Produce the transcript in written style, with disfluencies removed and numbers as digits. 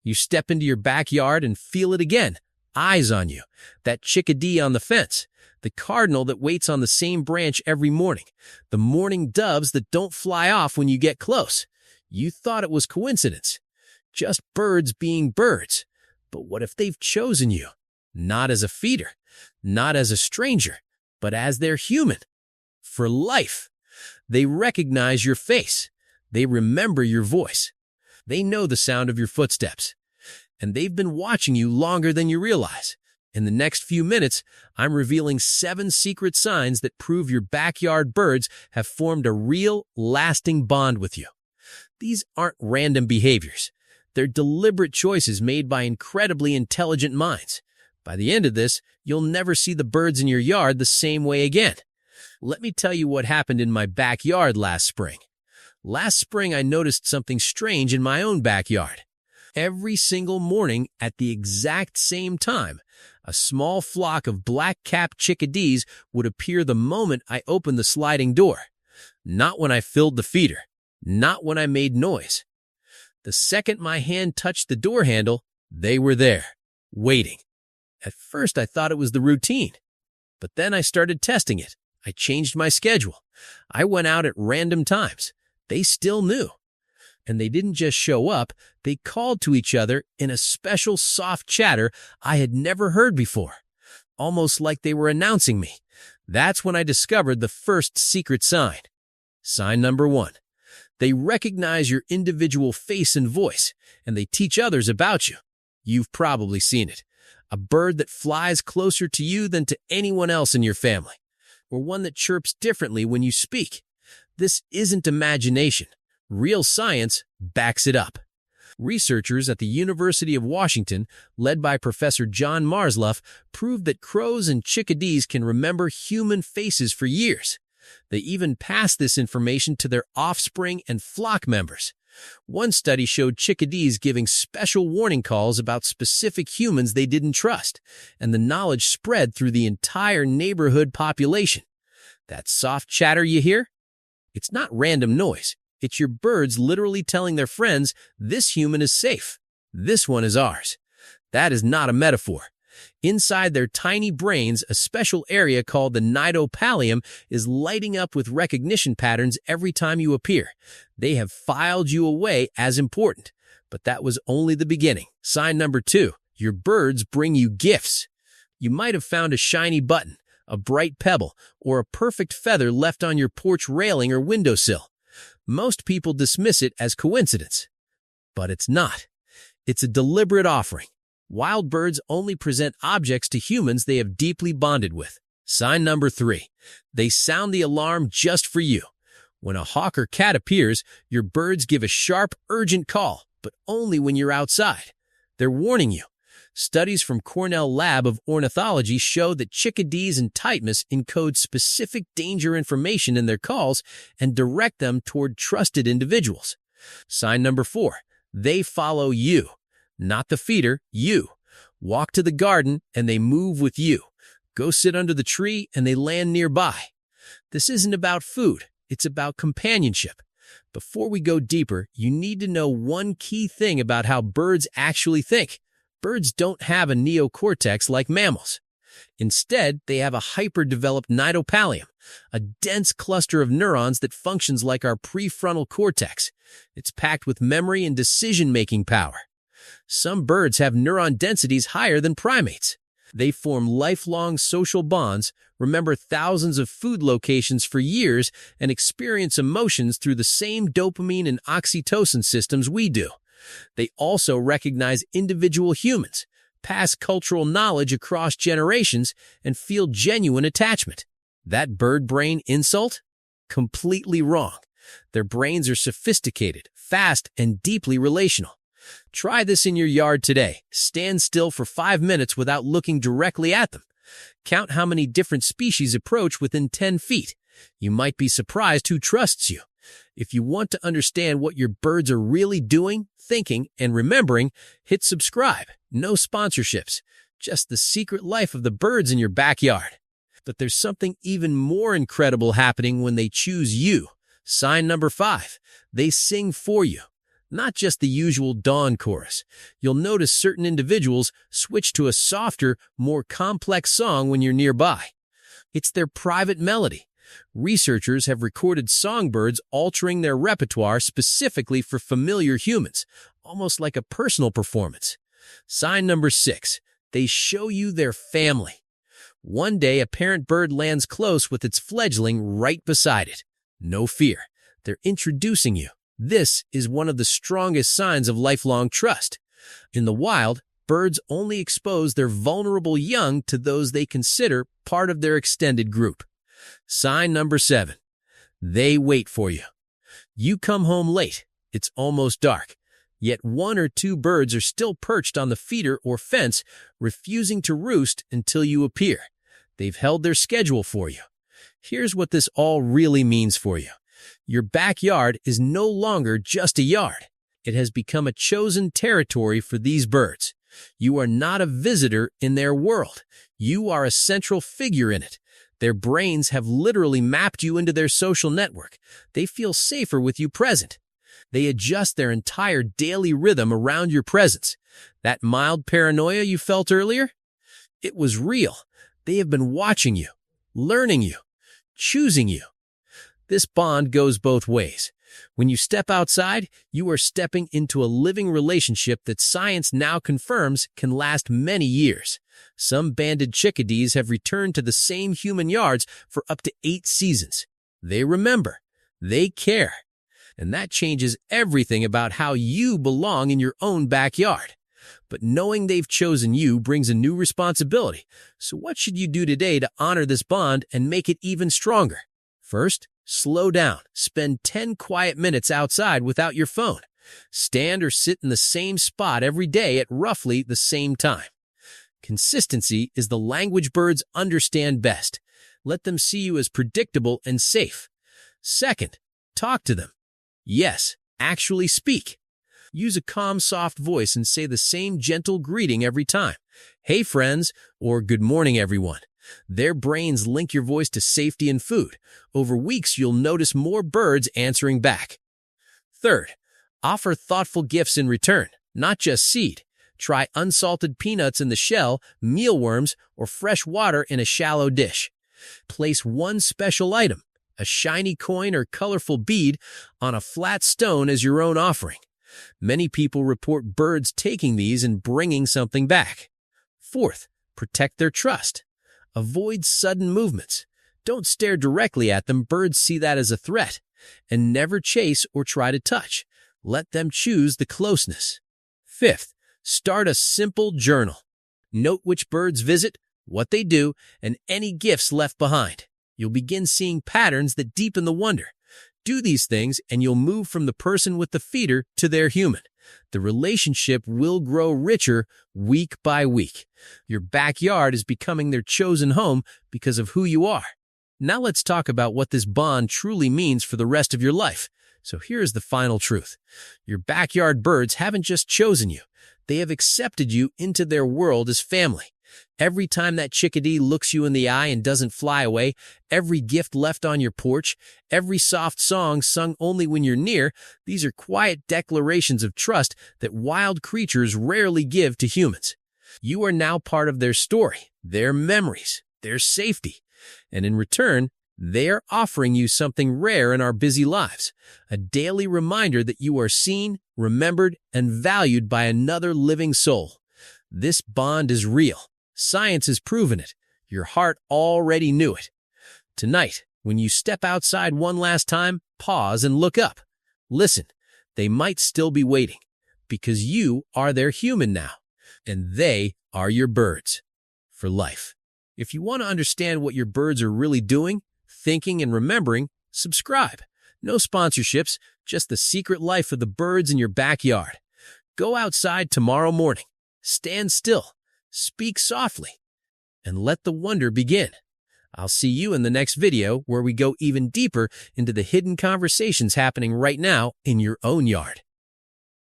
You step into your backyard and feel it again. Eyes on you. That chickadee on the fence. The cardinal that waits on the same branch every morning. The mourning doves that don't fly off when you get close. You thought it was coincidence. Just birds being birds. But what if they've chosen you? Not as a feeder, not as a stranger, but as their human. For life. They recognize your face. They remember your voice. They know the sound of your footsteps. And they've been watching you longer than you realize. In the next few minutes, I'm revealing 7 secret signs that prove your backyard birds have formed a real, lasting bond with you. These aren't random behaviors. They're deliberate choices made by incredibly intelligent minds. By the end of this, you'll never see the birds in your yard the same way again. Let me tell you what happened in my backyard last spring. Last spring, I noticed something strange in my own backyard. Every single morning at the exact same time, a small flock of black-capped chickadees would appear the moment I opened the sliding door. Not when I filled the feeder. Not when I made noise. The second my hand touched the door handle, they were there, waiting. At first, I thought it was the routine. But then I started testing it. I changed my schedule. I went out at random times. They still knew. And they didn't just show up, they called to each other in a special soft chatter I had never heard before. Almost like they were announcing me. That's when I discovered the first secret sign. Sign number 1. They recognize your individual face and voice, and they teach others about you. You've probably seen it. A bird that flies closer to you than to anyone else in your family. Or one that chirps differently when you speak. This isn't imagination. Real science backs it up. Researchers at the University of Washington, led by Professor John Marzluff, proved that crows and chickadees can remember human faces for years. They even pass this information to their offspring and flock members. One study showed chickadees giving special warning calls about specific humans they didn't trust, and the knowledge spread through the entire neighborhood population. That soft chatter you hear? It's not random noise. It's your birds literally telling their friends, this human is safe. This one is ours. That is not a metaphor. Inside their tiny brains, a special area called the nidopallium is lighting up with recognition patterns every time you appear. They have filed you away as important. But that was only the beginning. Sign number 2, your birds bring you gifts. You might have found a shiny button, a bright pebble, or a perfect feather left on your porch railing or windowsill. Most people dismiss it as coincidence. But it's not. It's a deliberate offering. Wild birds only present objects to humans they have deeply bonded with. Sign number 3. They sound the alarm just for you. When a hawk or cat appears, your birds give a sharp, urgent call, but only when you're outside. They're warning you. Studies from Cornell Lab of Ornithology show that chickadees and titmice encode specific danger information in their calls and direct them toward trusted individuals. Sign number 4. They follow you. Not the feeder, you. Walk to the garden and they move with you. Go sit under the tree and they land nearby. This isn't about food. It's about companionship. Before we go deeper, you need to know one key thing about how birds actually think. Birds don't have a neocortex like mammals. Instead, they have a hyper-developed nidopallium, a dense cluster of neurons that functions like our prefrontal cortex. It's packed with memory and decision-making power. Some birds have neuron densities higher than primates. They form lifelong social bonds, remember thousands of food locations for years, and experience emotions through the same dopamine and oxytocin systems we do. They also recognize individual humans, pass cultural knowledge across generations, and feel genuine attachment. That bird brain insult? Completely wrong. Their brains are sophisticated, fast, and deeply relational. Try this in your yard today. Stand still for 5 minutes without looking directly at them. Count how many different species approach within 10 feet. You might be surprised who trusts you. If you want to understand what your birds are really doing, thinking, and remembering, hit subscribe. No sponsorships. Just the secret life of the birds in your backyard. But there's something even more incredible happening when they choose you. Sign number 5. They sing for you. Not just the usual dawn chorus. You'll notice certain individuals switch to a softer, more complex song when you're nearby. It's their private melody. Researchers have recorded songbirds altering their repertoire specifically for familiar humans, almost like a personal performance. Sign number 6. They show you their family. One day, a parent bird lands close with its fledgling right beside it. No fear. They're introducing you. This is one of the strongest signs of lifelong trust. In the wild, birds only expose their vulnerable young to those they consider part of their extended group. Sign number 7. They wait for you. You come home late. It's almost dark. Yet 1 or 2 birds are still perched on the feeder or fence, refusing to roost until you appear. They've held their schedule for you. Here's what this all really means for you. Your backyard is no longer just a yard. It has become a chosen territory for these birds. You are not a visitor in their world. You are a central figure in it. Their brains have literally mapped you into their social network. They feel safer with you present. They adjust their entire daily rhythm around your presence. That mild paranoia you felt earlier? It was real. They have been watching you, learning you, choosing you. This bond goes both ways. When you step outside, you are stepping into a living relationship that science now confirms can last many years. Some banded chickadees have returned to the same human yards for up to 8 seasons. They remember. They care. And that changes everything about how you belong in your own backyard. But knowing they've chosen you brings a new responsibility. So what should you do today to honor this bond and make it even stronger? First, slow down. Spend 10 quiet minutes outside without your phone. Stand or sit in the same spot every day at roughly the same time. Consistency is the language birds understand best. Let them see you as predictable and safe. Second, talk to them. Yes, actually speak. Use a calm, soft voice and say the same gentle greeting every time. Hey, friends, or good morning, everyone. Their brains link your voice to safety and food. Over weeks, you'll notice more birds answering back. Third, offer thoughtful gifts in return, not just seed. Try unsalted peanuts in the shell, mealworms, or fresh water in a shallow dish. Place one special item, a shiny coin or colorful bead, on a flat stone as your own offering. Many people report birds taking these and bringing something back. Fourth, protect their trust. Avoid sudden movements. Don't stare directly at them. Birds see that as a threat. And never chase or try to touch. Let them choose the closeness. Fifth, start a simple journal. Note which birds visit, what they do, and any gifts left behind. You'll begin seeing patterns that deepen the wonder. Do these things and you'll move from the person with the feeder to their human. The relationship will grow richer week by week. Your backyard is becoming their chosen home because of who you are. Now let's talk about what this bond truly means for the rest of your life. So here's the final truth. Your backyard birds haven't just chosen you. They have accepted you into their world as family. Every time that chickadee looks you in the eye and doesn't fly away, every gift left on your porch, every soft song sung only when you're near, these are quiet declarations of trust that wild creatures rarely give to humans. You are now part of their story, their memories, their safety. And in return, they are offering you something rare in our busy lives, a daily reminder that you are seen, remembered, and valued by another living soul. This bond is real. Science has proven it. Your heart already knew it. Tonight, when you step outside one last time, pause and look up. Listen, they might still be waiting, because you are their human now, and they are your birds for life. If you want to understand what your birds are really doing, thinking, and remembering, subscribe. No sponsorships, just the secret life of the birds in your backyard. Go outside tomorrow morning. Stand still. Speak softly, and let the wonder begin. I'll see you in the next video where we go even deeper into the hidden conversations happening right now in your own yard.